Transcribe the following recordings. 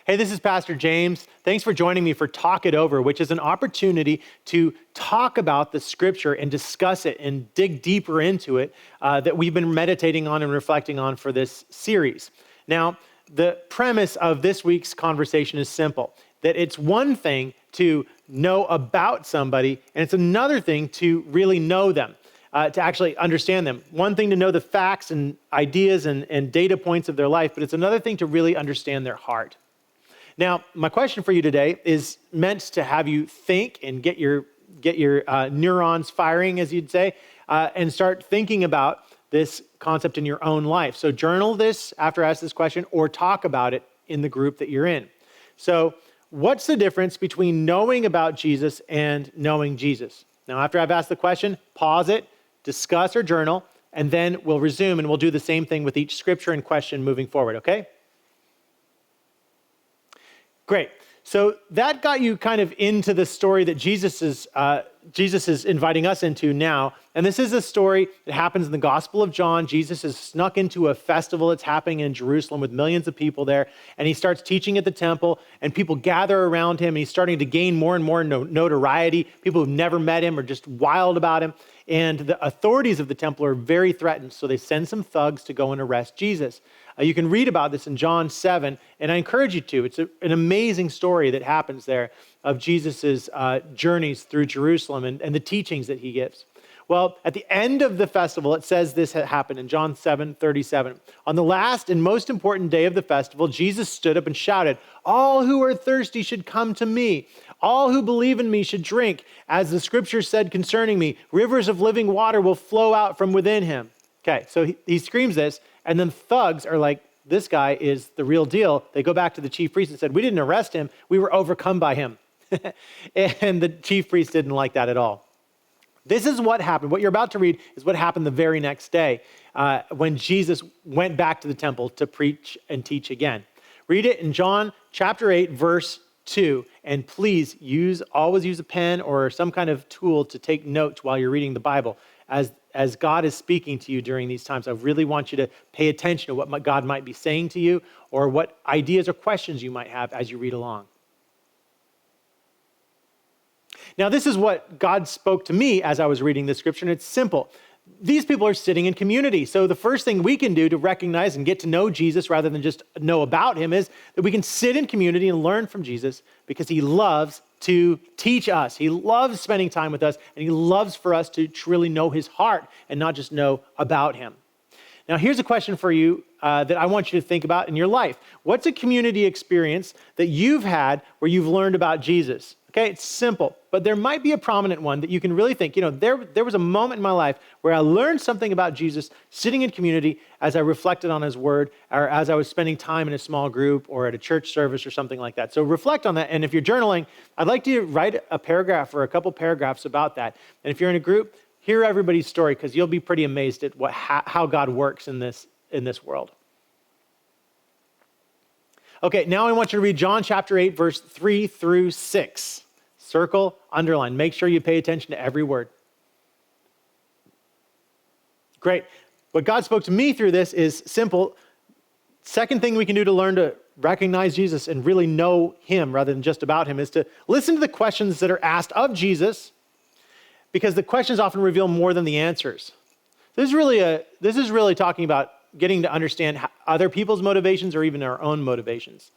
Hey, this is Pastor James. Thanks for joining me for Talk It Over, which is an opportunity to talk about the scripture and discuss it and dig deeper into it that we've been meditating on and reflecting on for this series. Now, the premise of this week's conversation is simple, that it's one thing to know about somebody, and it's another thing to really know them, to actually understand them. One thing to know the facts and ideas and data points of their life, but it's another thing to really understand their heart. Now, my question for you today is meant to have you think and get your neurons firing, as you'd say, and start thinking about this concept in your own life. So journal this after I ask this question, or talk about it in the group that you're in. So what's the difference between knowing about Jesus and knowing Jesus? Now, after I've asked the question, pause it, discuss or journal, and then we'll resume and we'll do the same thing with each scripture and question moving forward, okay? Great. So that got you kind of into the story that Jesus is inviting us into now. And this is a story that happens in the Gospel of John. Jesus has snuck into a festival that's happening in Jerusalem with millions of people there. And he starts teaching at the temple, and people gather around him. And he's starting to gain more and more notoriety. People who've never met him are just wild about him. And the authorities of the temple are very threatened. So they send some thugs to go and arrest Jesus. You can read about this in John 7, and I encourage you to. It's an amazing story that happens there of Jesus's journeys through Jerusalem and the teachings that he gives. Well, at the end of the festival, it says this happened in John 7:37. On the last and most important day of the festival, Jesus stood up and shouted, "All who are thirsty should come to me. All who believe in me should drink. As the scripture said concerning me, rivers of living water will flow out from within him." Okay, so he screams this, and then thugs are like, this guy is the real deal. They go back to the chief priest and said, "We didn't arrest him. We were overcome by him." And the chief priest didn't like that at all. This is what happened. What you're about to read is what happened the very next day when Jesus went back to the temple to preach and teach again. Read it in John chapter 8, verse 2. And please always use a pen or some kind of tool to take notes while you're reading the Bible. As God is speaking to you during these times, I really want you to pay attention to what God might be saying to you or what ideas or questions you might have as you read along. Now, this is what God spoke to me as I was reading this scripture, and it's simple. These people are sitting in community. So the first thing we can do to recognize and get to know Jesus rather than just know about him is that we can sit in community and learn from Jesus because he loves to teach us. He loves spending time with us, and he loves for us to truly know his heart and not just know about him. Now, here's a question for you that I want you to think about in your life. What's a community experience that you've had where you've learned about Jesus? Okay, it's simple, but there might be a prominent one that you can really think, there was a moment in my life where I learned something about Jesus sitting in community as I reflected on his word or as I was spending time in a small group or at a church service or something like that. So reflect on that. And if you're journaling, I'd like to write a paragraph or a couple paragraphs about that. And if you're in a group, hear everybody's story because you'll be pretty amazed at how God works in this world. Okay, now I want you to read John chapter 8, verse 3 through 6. Circle, underline. Make sure you pay attention to every word. Great. What God spoke to me through this is simple. Second thing we can do to learn to recognize Jesus and really know him rather than just about him is to listen to the questions that are asked of Jesus, because the questions often reveal more than the answers. This is really talking about getting to understand other people's motivations or even our own motivations.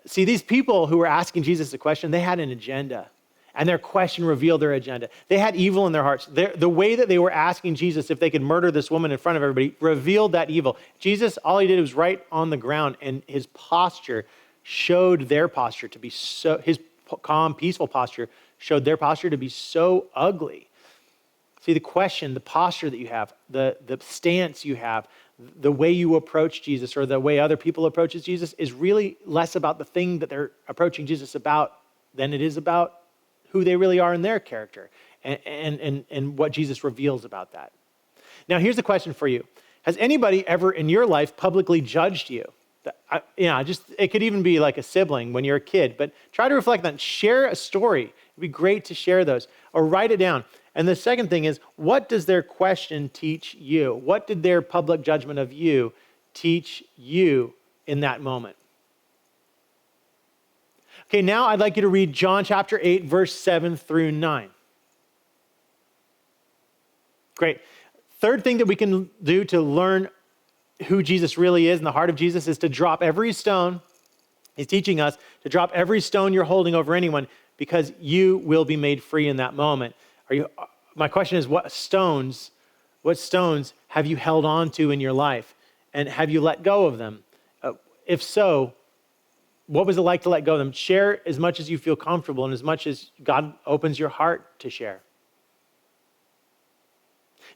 See, these people who were asking Jesus a question, they had an agenda, and their question revealed their agenda. They had evil in their hearts. The way that they were asking Jesus if they could murder this woman in front of everybody revealed that evil. Jesus, all he did was write on the ground, and his posture showed their posture to be his calm, peaceful posture showed their posture to be so ugly. See, the question, the posture that you have, the stance you have, the way you approach Jesus or the way other people approach Jesus is really less about the thing that they're approaching Jesus about than it is about who they really are in their character and what Jesus reveals about that. Now, here's a question for you. Has anybody ever in your life publicly judged you? It could even be like a sibling when you're a kid, but try to reflect on that. Share a story. It'd be great to share those or write it down. And the second thing is, what does their question teach you? What did their public judgment of you teach you in that moment? Okay, now I'd like you to read John chapter 8, verse 7 through 9. Great. Third thing that we can do to learn who Jesus really is and the heart of Jesus is to drop every stone. He's teaching us to drop every stone you're holding over anyone because you will be made free in that moment. My question is, what stones have you held on to in your life? And have you let go of them? If so, what was it like to let go of them? Share as much as you feel comfortable and as much as God opens your heart to share.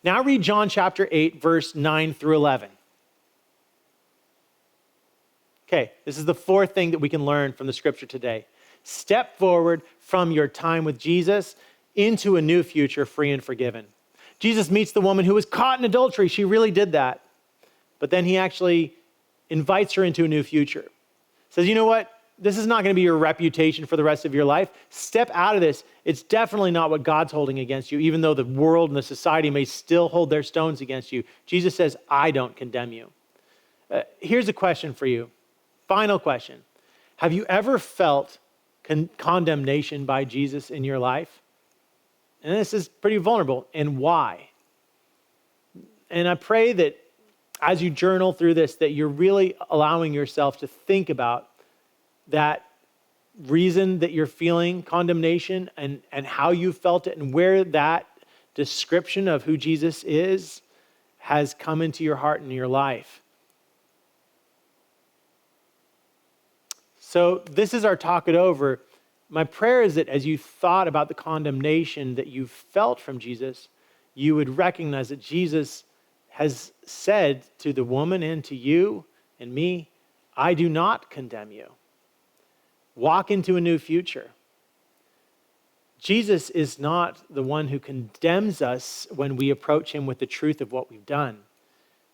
Now read John chapter 8, verse 9 through 11. Okay, this is the fourth thing that we can learn from the scripture today. Step forward from your time with Jesus into a new future, free and forgiven. Jesus meets the woman who was caught in adultery. She really did that. But then he actually invites her into a new future. Says, you know what? This is not going to be your reputation for the rest of your life. Step out of this. It's definitely not what God's holding against you, even though the world and the society may still hold their stones against you. Jesus says, I don't condemn you. Here's a question for you. Final question. Have you ever felt condemnation by Jesus in your life? And this is pretty vulnerable. And why? And I pray that as you journal through this, that you're really allowing yourself to think about that reason that you're feeling condemnation and how you felt it and where that description of who Jesus is has come into your heart and your life. So this is our talk it over. My prayer is that as you thought about the condemnation that you felt from Jesus, you would recognize that Jesus has said to the woman and to you and me, I do not condemn you. Walk into a new future. Jesus is not the one who condemns us when we approach him with the truth of what we've done.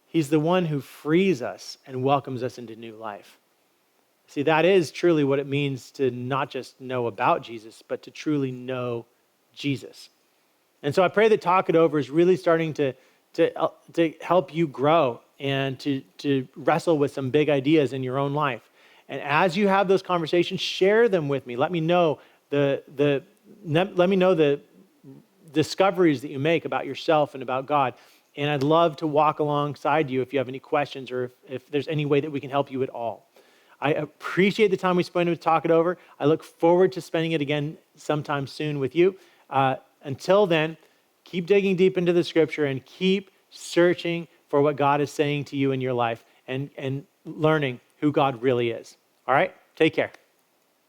He's the one who frees us and welcomes us into new life. See, that is truly what it means to not just know about Jesus, but to truly know Jesus. And so I pray that Talk It Over is really starting to help you grow and to wrestle with some big ideas in your own life. And as you have those conversations, share them with me. Let me know the discoveries that you make about yourself and about God. And I'd love to walk alongside you if you have any questions or if there's any way that we can help you at all. I appreciate the time we spent to Talk It Over. I look forward to spending it again sometime soon with you. Until then, keep digging deep into the scripture and keep searching for what God is saying to you in your life and learning who God really is. All right? Take care.